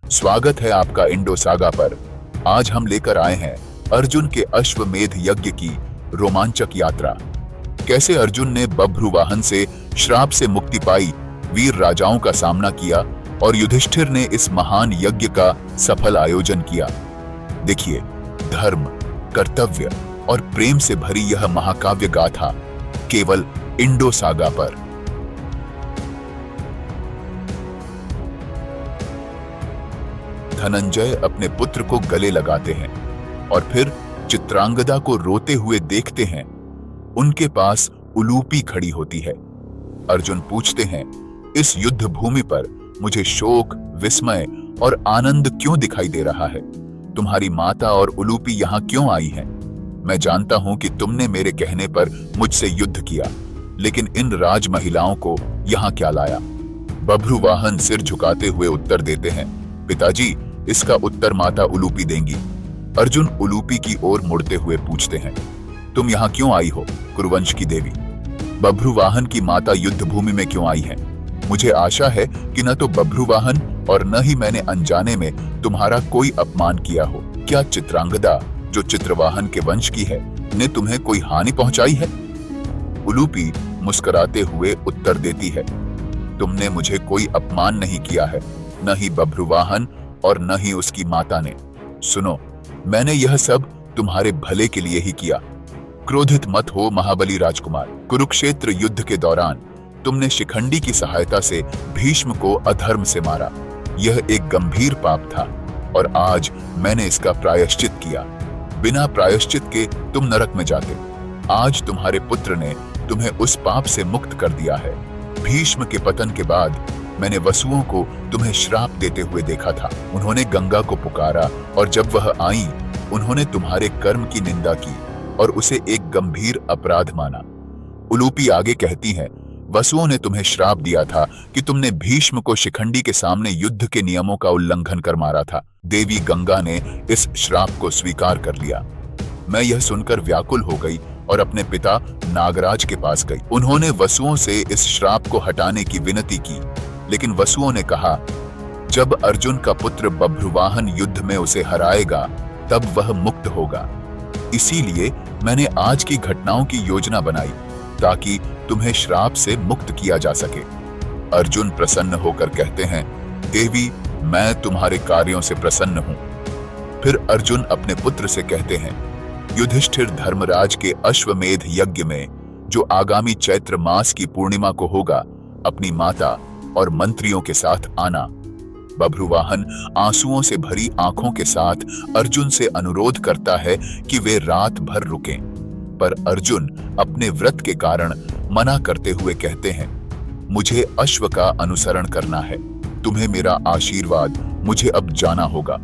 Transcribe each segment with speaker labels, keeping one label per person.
Speaker 1: स्वागत है आपका इंडो सागा पर। आज हम लेकर आए हैं अर्जुन के अश्वमेध यज्ञ की रोमांचक यात्रा। कैसे अर्जुन ने बभ्रुवाहन से श्राप से मुक्ति पाई, वीर राजाओं का सामना किया और युधिष्ठिर ने इस महान यज्ञ का सफल आयोजन किया। देखिए, धर्म, कर्तव्य और प्रेम से भरी यह महाकाव्य गाथा केवल इंडो सागा पर। धनंजय अपने पुत्र को गले लगाते हैं और फिर चित्रांगदा को रोते हुए देखते हैं। उनके पास उलूपी खड़ी होती है। अर्जुन पूछते हैं, इस युद्ध भूमि पर मुझे शोक, विस्मय और आनंद क्यों दिखाई दे रहा है? तुम्हारी माता और उलूपी यहां क्यों आई हैं? मैं जानता हूं कि तुमने मेरे कहने पर मुझसे युद्ध किया, लेकिन इन राज महिलाओं को यहां क्या लाया? बभ्रुवाहन सिर झुकाते हुए उत्तर देते हैं, पिताजी, इसका उत्तर माता उलूपी देंगी। अर्जुन उलूपी की ओर मुड़ते हुए पूछते हैं, तुम यहां क्यों आई हो, कुरुवंश की देवी? बभ्रुवाहन की माता युद्ध भूमि में क्यों आई हैं? मुझे आशा है कि न तो बभ्रुवाहन और न ही मैंने अनजाने में तुम्हारा कोई अपमान किया हो। क्या चित्रांगदा, जो चित्रवाहन के वंश की है, ने तुम्हें कोई हानि पहुंचाई है? उलूपी मुस्कुराते हुए उत्तर देती है, तुमने मुझे कोई अपमान नहीं किया है, न ही बभ्रुवाहन और न ही उसकी माता ने। सुनो, मैंने यह सब तुम्हारे भले के लिए ही किया। क्रोधित मत हो महाबली राजकुमार। कुरुक्षेत्र युद्ध के दौरान तुमने शिखंडी की सहायता से भीष्म को अधर्म से मारा। यह एक गंभीर पाप था और आज मैंने इसका प्रायश्चित किया। बिना प्रायश्चित के तुम नरक में जाते। आज तुम्हारे पुत्र ने तुम्हें उस पाप से मुक्त कर दिया है। भीष्म के पतन के बाद मैंने वसुओं को तुम्हें श्राप देते हुए देखा था। उन्होंने गंगा को पुकारा और जब वह आई, उन्होंने तुम्हारे कर्म की निंदा की और उसे एक गंभीर अपराध माना। उलूपी आगे कहती हैं, वसुओं ने तुम्हें श्राप दिया था कि तुमने भीष्म को शिखंडी के सामने युद्ध के नियमों का उल्लंघन कर मारा था। देवी गंगा ने इस श्राप को स्वीकार कर लिया। मैं यह सुनकर व्याकुल हो गई और अपने पिता नागराज के पास गई। उन्होंने वसुओं से इस श्राप को हटाने की विनती की, लेकिन वसुओं ने कहा, जब अर्जुन का पुत्र बभ्रुवाहन युद्ध में उसे हराएगा तब वह मुक्त होगा। इसीलिए मैंने आज की घटनाओं की योजना बनाई ताकि तुम्हें श्राप से मुक्त किया जा सके। अर्जुन प्रसन्न होकर कहते हैं, देवी, मैं तुम्हारे कार्यों से प्रसन्न हूं। फिर अर्जुन अपने पुत्र से कहते हैं, युधिष्ठिर धर्मराज के अश्वमेध यज्ञ में जो आगामी चैत्र मास की पूर्णिमा को होगा, अपनी माता और मंत्रियों के साथ आना। बभ्रुवाहन आंसुओं से भरी आंखों के साथ अर्जुन से अनुरोध करता है कि वे रात भर रुकें, पर अर्जुन अपने व्रत के कारण मना करते हुए कहते हैं, मुझे अश्व का अनुसरण करना है। तुम्हें मेरा आशीर्वाद, मुझे अब जाना होगा।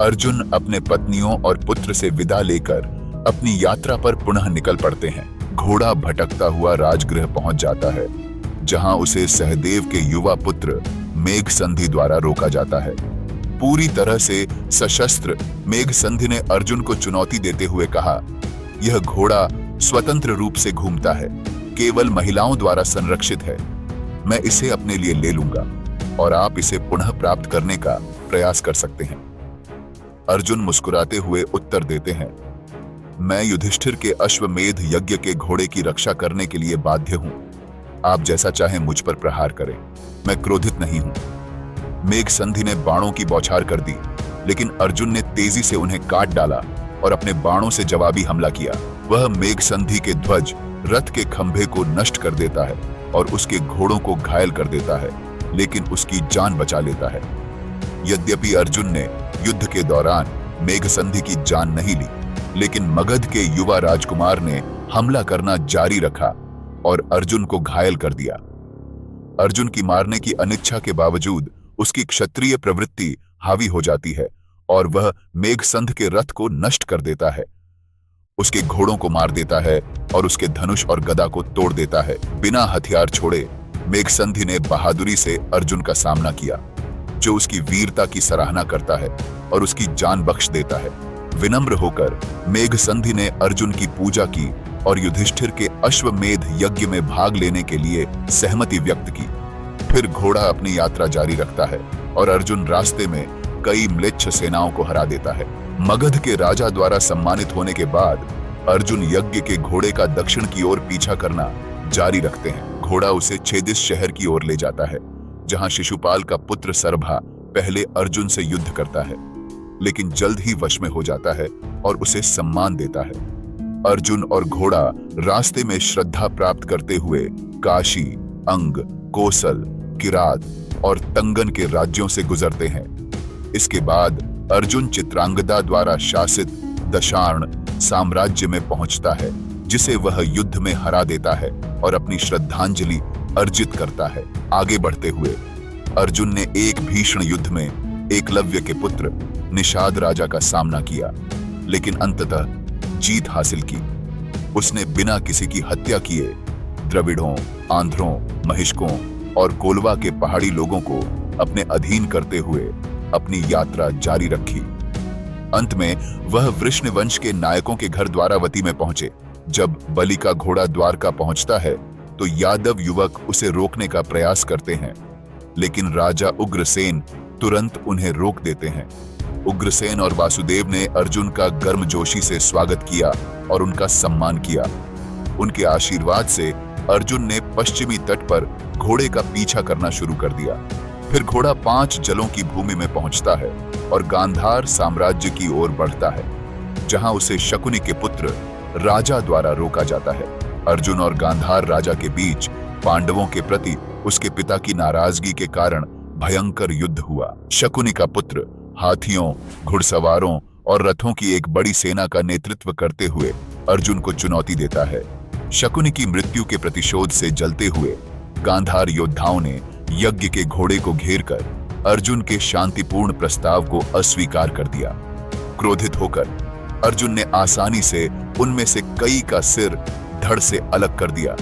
Speaker 1: अर्जुन अपने पत्नियों और पुत्र से विदा लेकर अपनी यात्रा पर पुनः निकल पड़ते हैं। घोड़ा भटकता हुआ राजगृह पहुंच जाता है, जहां उसे सहदेव के युवा पुत्र मेघसंधि द्वारा रोका जाता है। पूरी तरह से सशस्त्र मेघसंधि ने अर्जुन को चुनौती देते हुए कहा, यह घोड़ा स्वतंत्र रूप से घूमता है, केवल महिलाओं द्वारा संरक्षित है। मैं इसे अपने लिए ले लूंगा और आप इसे पुनः प्राप्त करने का प्रयास कर सकते हैं। अर्जुन मुस्कुराते हुए उत्तर देते हैं, मैं युधिष्ठिर के अश्वमेध यज्ञ के घोड़े की रक्षा करने के लिए बाध्य हूं। आप जैसा चाहें मुझ पर प्रहार करें, मैं क्रोधित नहीं हूं। मेघसंधि ने बाणों की बौछार कर दी, लेकिन अर्जुन ने तेजी से उन्हें काट डाला और अपने बाणों से जवाबी हमला किया। वह मेघसंधि के ध्वज, रथ के खंभे को नष्ट कर देता है और उसके घोड़ों को घायल कर देता है, लेकिन उसकी जान बचा लेता है। यद्यपि अर्जुन ने युद्ध के दौरान मेघसंधि की जान नहीं ली, लेकिन मगध के युवा राजकुमार ने हमला करना जारी रखा और अर्जुन को घायल कर दिया। अर्जुन की मारने की अनिच्छा के बावजूद उसकी क्षत्रिय प्रवृत्ति हावी हो जाती है और वह मेघसंध के रथ को नष्ट कर देता है, उसके घोड़ों को मार देता है और उसके धनुष और गदा को तोड़ देता है। बिना हथियार छोड़े मेघसंधि ने बहादुरी से अर्जुन का सामना किया, जो उसकी वीरता की सराहना करता है और उसकी जान बख्श देता है। विनम्र होकर मेघसंधि ने अर्जुन की पूजा की और युधिष्ठिर के अश्वमेध यज्ञ में भाग लेने के लिए सहमति व्यक्त की। फिर घोड़ा अपनी यात्रा जारी रखता है और अर्जुन रास्ते में कई म्लेच्छ सेनाओं को हरा देता है। मगध के राजा द्वारा सम्मानित होने के बाद अर्जुन यज्ञ के घोड़े का दक्षिण की ओर पीछा करना जारी रखते हैं। घोड़ा उसे छेदिस शहर की ओर ले जाता है, जहां शिशुपाल का पुत्र सरभा पहले अर्जुन से युद्ध करता है, लेकिन जल्द ही वश में हो जाता है और उसे सम्मान देता है। अर्जुन और घोड़ा रास्ते में श्रद्धा प्राप्त करते हुए काशी, अंग, कोसल, किरात और तंगन के राज्यों से गुजरते हैं। इसके बाद अर्जुन चित्रांगदा द्वारा शासित दशार्ण साम्राज्य में पहुंचता है, जिसे वह युद्ध में हरा देता है और अपनी श्रद्धांजलि अर्जित करता है। आगे बढ़ते हुए अर्जुन ने एक भीषण युद्ध में एकलव्य के पुत्र निषाद राजा का सामना किया, लेकिन अंततः जीत हासिल की। उसने बिना किसी की हत्या किए द्रविड़ों, आंध्रों, महिष्कों और कोलवा के पहाड़ी लोगों को अपने अधीन करते हुए अपनी यात्रा जारी रखी। अंत में वह वृष्णवंश के नायकों के घर द्वारावती में पहुंचे। जब बलि का घोड़ा द्वारका पहुंचता है तो यादव युवक उसे रोकने का प्रयास करते हैं, लेकिन राजा उग्रसेन तुरंत उन्हें रोक देते हैं। उग्रसेन और वासुदेव ने अर्जुन का गर्मजोशी से स्वागत किया और उनका सम्मान किया। उनके आशीर्वाद से अर्जुन ने पश्चिमी तट पर घोड़े का पीछा करना शुरू कर दिया। फिर घोड़ा 5 जलों की भूमि में पहुंचता है और गांधार साम्राज्य की ओर बढ़ता है, जहां उसे शकुनि के पुत्र राजा द्वारा रोका जाता है। अर्जुन और गांधार राजा के बीच पांडवों के प्रति उसके पिता की नाराजगी के कारण भयंकर युद्ध हुआ। शकुनि का पुत्र हाथियों, घुड़सवारों और रथों की एक बड़ी सेना का नेतृत्व करते हुए अर्जुन को चुनौती देता है। शकुनि की मृत्यु के प्रतिशोध से जलते हुए गांधार योद्धाओं ने यज्ञ के घोड़े को घेरकर अर्जुन के शांतिपूर्ण प्रस्ताव को अस्वीकार कर दिया। क्रोधित होकर अर्जुन ने आसानी से उनमें से कई का सिर धड़ से अलग कर दिया,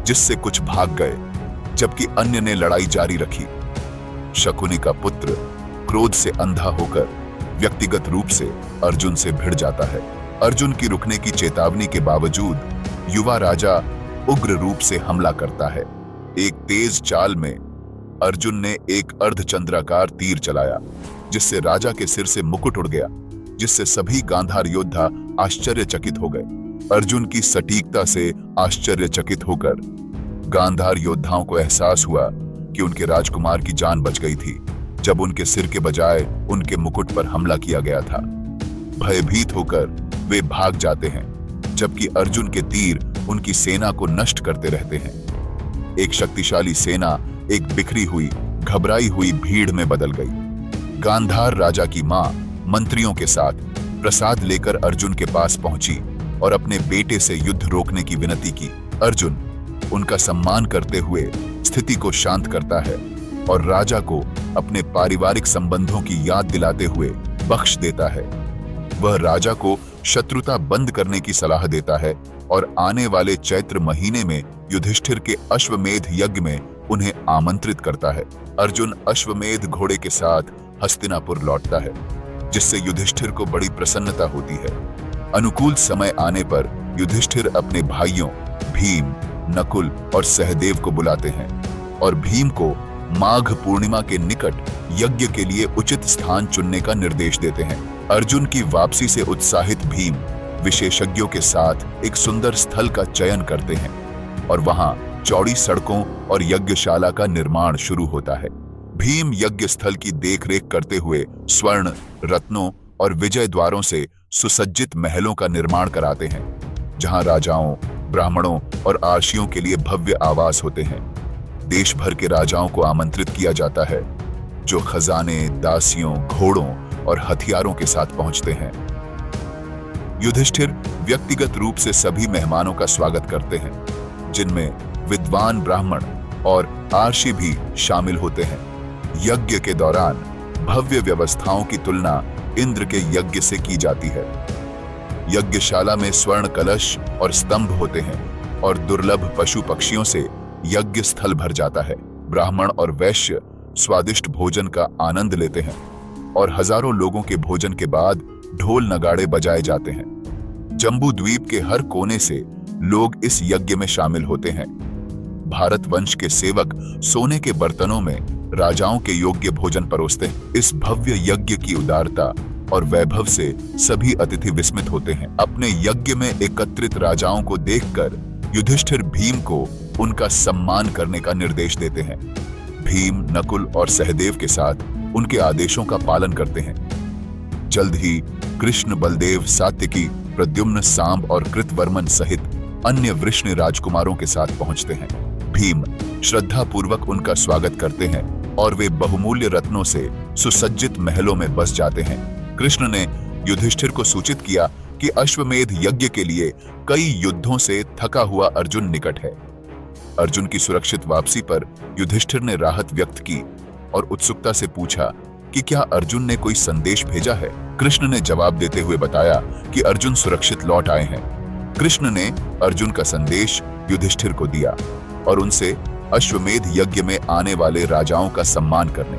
Speaker 1: जिससे कुछ भाग गए, जबकि अन्य ने लड़ाई जारी रखी। शकुनि का पुत्र क्रोध से अंधा होकर व्यक्तिगत रूप से अर्जुन से भिड़ जाता है। अर्जुन की रुकने की चेतावनी के बावजूद युवा राजा उग्र रूप से हमला करता है। एक तेज चाल में अर्जुन ने एक अर्धचंद्राकार तीर चलाया, जिससे राजा के सिर से मुकुट उड़ गया, जिससे सभी गांधार योद्धा आश्चर्यचकित हो गए। अर्जुन की सटीकता से आश्चर्यचकित होकर गांधार योद्धाओं को एहसास हुआ कि उनके राजकुमार की जान बच गई थी, जब उनके सिर के बजाय उनके मुकुट पर हमला किया गया था। भयभीत होकर वे भाग जाते हैं, जबकि अर्जुन के तीर उनकी सेना को नष्ट करते रहते हैं। एक शक्तिशाली सेना एक बिखरी हुई, घबराई हुई भीड़ में बदल गई। गांधार राजा की मां मंत्रियों के साथ प्रसाद लेकर अर्जुन के पास पहुंची और अपने बेटे से युद्ध रोकने की विनती की। अर्जुन उनका सम्मान करते हुए स्थिति को शांत करता है और राजा को अपने पारिवारिक संबंधों की याद दिलाते हुए बख्श देता है। वह राजा को शत्रुता बंद करने की सलाह देता है और आने वाले चैत्र महीने में युधिष्ठिर के अश्वमेध यज्ञ में उन्हें आमंत्रित करता है। अर्जुन अश्वमेध घोड़े के साथ हस्तिनापुर लौटता है, जिससे युधिष्ठिर को बड़ी प्रसन्नता होती है। अनुकूल समय आने पर युधिष्ठिर अपने भाइयों भीम, नकुल और सहदेव को बुलाते हैं और भीम को माघ पूर्णिमा के निकट यज्ञ के लिए उचित स्थान चुनने का निर्देश देते हैं। अर्जुन की वापसी से उत्साहित भीम विशेषज्ञों के साथ एक सुंदर स्थल का चयन करते हैं और वहां चौड़ी सड़कों और यज्ञशाला का निर्माण शुरू होता है। भीम यज्ञ स्थल की देखरेख करते हुए स्वर्ण, रत्नों और विजय द्वारों से सुसज्जित महलों का निर्माण कराते हैं, जहां राजाओं, ब्राह्मणों और आर्षियों के लिए भव्य आवास होते हैं। देश भर के राजाओं को आमंत्रित किया जाता है, जो खजाने, दासियों, घोड़ों और हथियारों के साथ पहुंचते हैं। युधिष्ठिर व्यक्तिगत रूप से सभी मेहमानों का स्वागत करते हैं, जिनमें विद्वान ब्राह्मण और आर्षि भी शामिल होते हैं। यज्ञ के दौरान भव्य व्यवस्थाओं की तुलना इंद्र के यज्ञ से की जाती है। यज्ञशाला में स्वर्ण कलश और स्तंभ होते हैं और दुर्लभ पशु पक्षियों से यज्ञ स्थल भर जाता है। ब्राह्मण और वैश्य स्वादिष्ट भोजन का आनंद लेते हैं और हजारों लोगों के भोजन के बाद ढोल नगाड़े बजाए जाते हैं। जम्बू द्वीप के हर कोने से लोग इस यज्ञ में शामिल होते हैं। भारत वंश के सेवक सोने के बर्तनों में राजाओं के योग्य भोजन परोसते हैं। इस भव्य यज्ञ की उदारता और वैभव से सभी अतिथि विस्मित होते हैं। अपने यज्ञ में एकत्रित राजाओं को देखकर युधिष्ठिर भीम को उनका सम्मान करने का निर्देश देते हैं। भीम नकुल और सहदेव के साथ उनके आदेशों का पालन करते हैं। जल्द ही कृष्ण, बलदेव, सात्यकी, प्रद्युम्न, सांब और कृतवर्मन सहित अन्य वृष्ण राजकुमारों के साथ पहुंचते हैं। भीम श्रद्धा पूर्वक उनका स्वागत करते हैं और वे बहुमूल्य रत्नों से सुसज्जित महलों में बस जाते हैं। कृष्ण ने युधिष्ठिर को सूचित किया कि अश्वमेध यज्ञ के लिए कई युद्धों से थका हुआ अर्जुन निकट है। अर्जुन की सुरक्षित वापसी पर युधिष्ठिर ने राहत व्यक्त की और उत्सुकता से पूछा कि क्या अर्जुन ने कोई संदेश भेजा है। कृष्ण ने जवाब देते हुए बताया कि अर्जुन सुरक्षित लौट आए हैं। कृष्ण ने अर्जुन का संदेश युधिष्ठिर को दिया और उनसे अश्वमेध यज्ञ में आने वाले राजाओं का सम्मान करने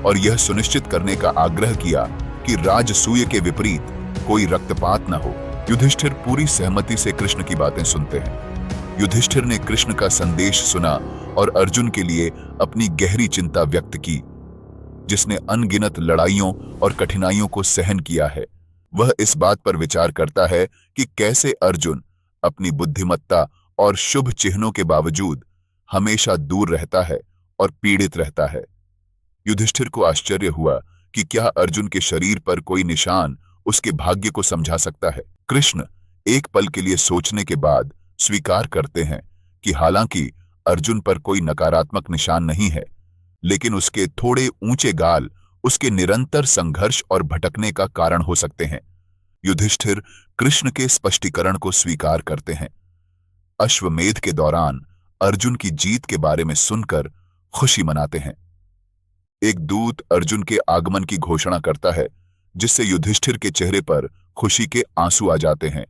Speaker 1: और यह सुनिश्चित करने का आग्रह किया कि राजसूय के विपरीत कोई रक्तपात न हो। युधिष्ठिर पूरी सहमति से कृष्ण की बातें सुनते हैं। युधिष्ठिर ने कृष्ण का संदेश सुना और अर्जुन के लिए अपनी गहरी चिंता व्यक्त की, जिसने अनगिनत लड़ाइयों और कठिनाइयों को सहन किया है। वह इस बात पर विचार करता है कि कैसे अर्जुन अपनी बुद्धिमत्ता और शुभ चिन्हों के बावजूद हमेशा दूर रहता है और पीड़ित रहता है। युधिष्ठिर को आश्चर्य हुआ कि क्या अर्जुन के शरीर पर कोई निशान उसके भाग्य को समझा सकता है। कृष्ण एक पल के लिए सोचने के बाद स्वीकार करते हैं कि हालांकि अर्जुन पर कोई नकारात्मक निशान नहीं है, लेकिन उसके थोड़े ऊंचे गाल उसके निरंतर संघर्ष और भटकने का कारण हो सकते हैं। युधिष्ठिर कृष्ण के स्पष्टीकरण को स्वीकार करते हैं। अश्वमेध के दौरान अर्जुन की जीत के बारे में सुनकर खुशी मनाते हैं। एक दूत अर्जुन के आगमन की घोषणा करता है, जिससे युधिष्ठिर के चेहरे पर खुशी के आंसू आ जाते हैं,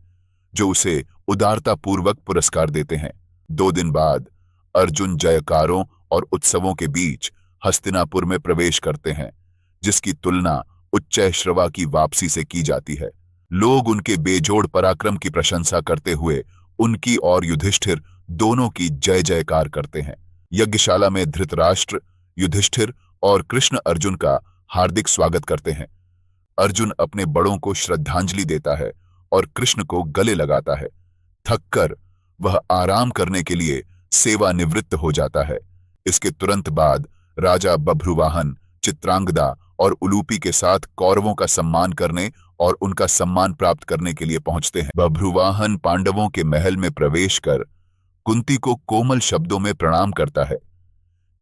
Speaker 1: जो उसे उदारतापूर्वक पुरस्कार देते हैं। 2 दिन बाद अर्जुन जयकारों और उत्सवों के बीच हस्तिनापुर में प्रवेश करते हैं, जिसकी तुलना उच्चैश्रवा की वापसी से की जाती है। लोग उनके बेजोड़ पराक्रम की प्रशंसा करते हुए उनकी और युधिष्ठिर दोनों की जय जयकार करते हैं। यज्ञशाला में धृतराष्ट्र, युधिष्ठिर और कृष्ण अर्जुन का हार्दिक स्वागत करते हैं। अर्जुन अपने बड़ों को श्रद्धांजलि देता है और कृष्ण को गले लगाता है। थककर वह आराम करने के लिए सेवानिवृत्त हो जाता है। इसके तुरंत बाद राजा बभ्रुवाहन, चित्रांगदा और उलूपी के साथ कौरवों का सम्मान करने और उनका सम्मान प्राप्त करने के लिए पहुंचते हैं। बभ्रुवाहन पांडवों के महल में प्रवेश कर कुंती को कोमल शब्दों में प्रणाम करता है।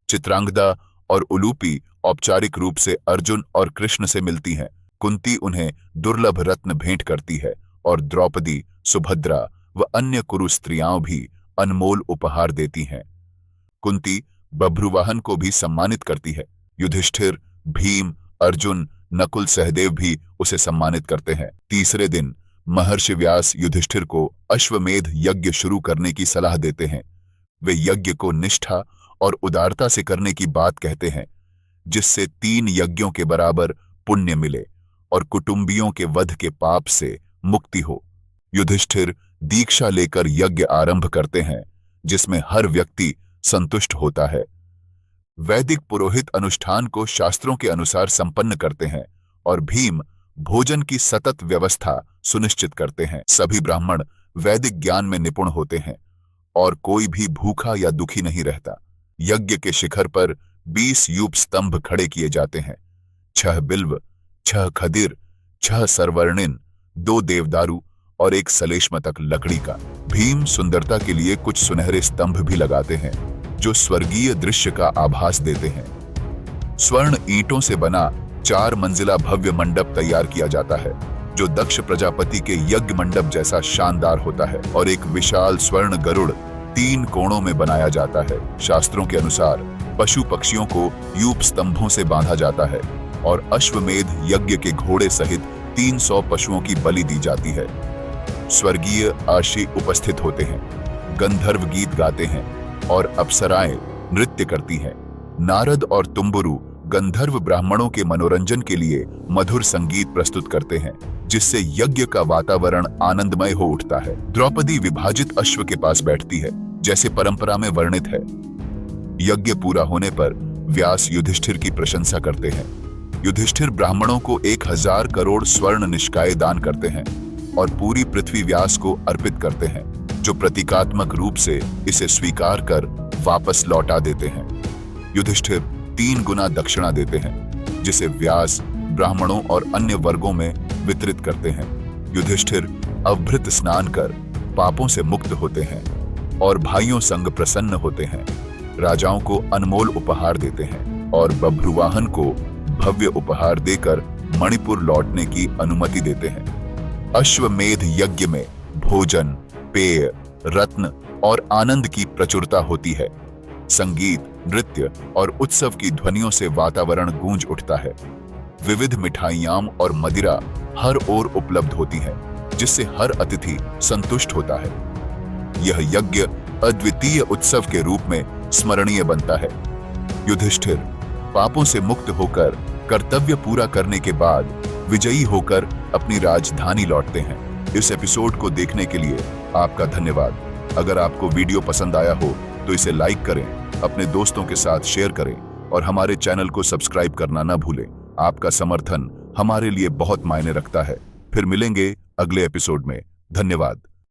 Speaker 1: चित्रांगदा और उलूपी औपचारिक रूप से अर्जुन और कृष्ण से मिलती हैं। कुंती उन्हें दुर्लभ रत्न भेंट करती है और द्रौपदी, सुभद्रा व अन्य कुरु स्त्रियां भी अनमोल उपहार देती हैं। कुंती बभ्रुवाहन को भी सम्मानित करती है। युधिष्ठिर, भीम, अर्जुन, नकुल, सहदेव भी उसे सम्मानित करते हैं। तीसरे दिन महर्षि व्यास युधिष्ठिर को अश्वमेध यज्ञ शुरू करने की सलाह देते हैं। वे यज्ञ को निष्ठा और उदारता से करने की बात कहते हैं, जिससे 3 यज्ञों के बराबर पुण्य मिले और कुटुंबियों के वध के पाप से मुक्ति हो। युधिष्ठिर दीक्षा लेकर यज्ञ आरंभ करते हैं, जिसमें हर व्यक्ति संतुष्ट होता है। वैदिक पुरोहित अनुष्ठान को शास्त्रों के अनुसार संपन्न करते हैं और भीम भोजन की सतत व्यवस्था सुनिश्चित करते हैं। सभी ब्राह्मण वैदिक ज्ञान में निपुण होते हैं और कोई भी भूखा या दुखी नहीं रहता। यज्ञ के शिखर पर 20 यूप स्तंभ खड़े किए जाते हैं। 6 बिल्व, 6 खदिर, 6 सरवर्णिन, 2 देवदारू और 1 सलेशमतक लकड़ी का। भीम सुंदरता के लिए कुछ सुनहरे स्तंभ भी लगाते हैं, जो स्वर्गीय दृश्य का आभास देते हैं। स्वर्ण ईंटों से बना 4 मंजिला भव्य मंडप तैयार किया जाता है, जो दक्ष प्रजापति के यज्ञ मंडप जैसा शानदार होता है, और एक विशाल स्वर्ण गरुड़ 3 कोणों में बनाया जाता है। शास्त्रों के अनुसार पशु पक्षियों को यूप स्तंभों से बांधा जाता है और अश्वमेध यज्ञ के घोड़े सहित 300 पशुओं की बलि दी जाती है। स्वर्गीय आशी उपस्थित होते हैं, गंधर्व गीत गाते हैं और अप्सराएं नृत्य करती हैं। नारद और तुम्बुरु गंधर्व ब्राह्मणों के मनोरंजन के लिए मधुर संगीत प्रस्तुत करते हैं, जिससे यज्ञ का वातावरण आनंदमय हो उठता है। द्रौपदी विभाजित अश्व के पास बैठती है, जैसे परंपरा में वर्णित है। यज्ञ पूरा होने पर व्यास युधिष्ठिर की प्रशंसा करते हैं। युधिष्ठिर ब्राह्मणों को 1000 करोड़ स्वर्ण निष्काय दान करते हैं और पूरी पृथ्वी व्यास को अर्पित करते हैं, जो प्रतीकात्मक रूप से इसे स्वीकार कर वापस लौटा देते हैं। युधिष्ठिर 3 गुना दक्षिणा देते हैं, जिसे व्यास ब्राह्मणों और अन्य वर्गों में वितरित करते हैं। युधिष्ठिर अवभृत स्नान कर पापों से मुक्त होते हैं और भाइयों संग प्रसन्न होते हैं। राजाओं को अनमोल उपहार देते हैं और बभ्रुवाहन को भव्य उपहार देकर मणिपुर लौटने की अनुमति देते हैं। अश्वमेध यज्ञ में भोजन, पेय, रत्न और आनंद की प्रचुरता होती है। संगीत, नृत्य और उत्सव की ध्वनियों से वातावरण गूंज उठता है। विविध मिठाइयां और मदिरा हर ओर उपलब्ध होती है, जिससे हर अतिथि संतुष्ट होता है। यह यज्ञ अद्वितीय उत्सव के रूप में स्मरणीय बनता है। युधिष्ठिर पापों से मुक्त होकर कर्तव्य पूरा करने के बाद विजयी होकर अपनी राजधानी लौटते हैं। इस एपिसोड को देखने के लिए आपका धन्यवाद। अगर आपको वीडियो पसंद आया हो तो इसे लाइक करें, अपने दोस्तों के साथ शेयर करें और हमारे चैनल को सब्सक्राइब करना न भूलें। आपका समर्थन हमारे लिए बहुत मायने रखता है। फिर मिलेंगे अगले एपिसोड में। धन्यवाद।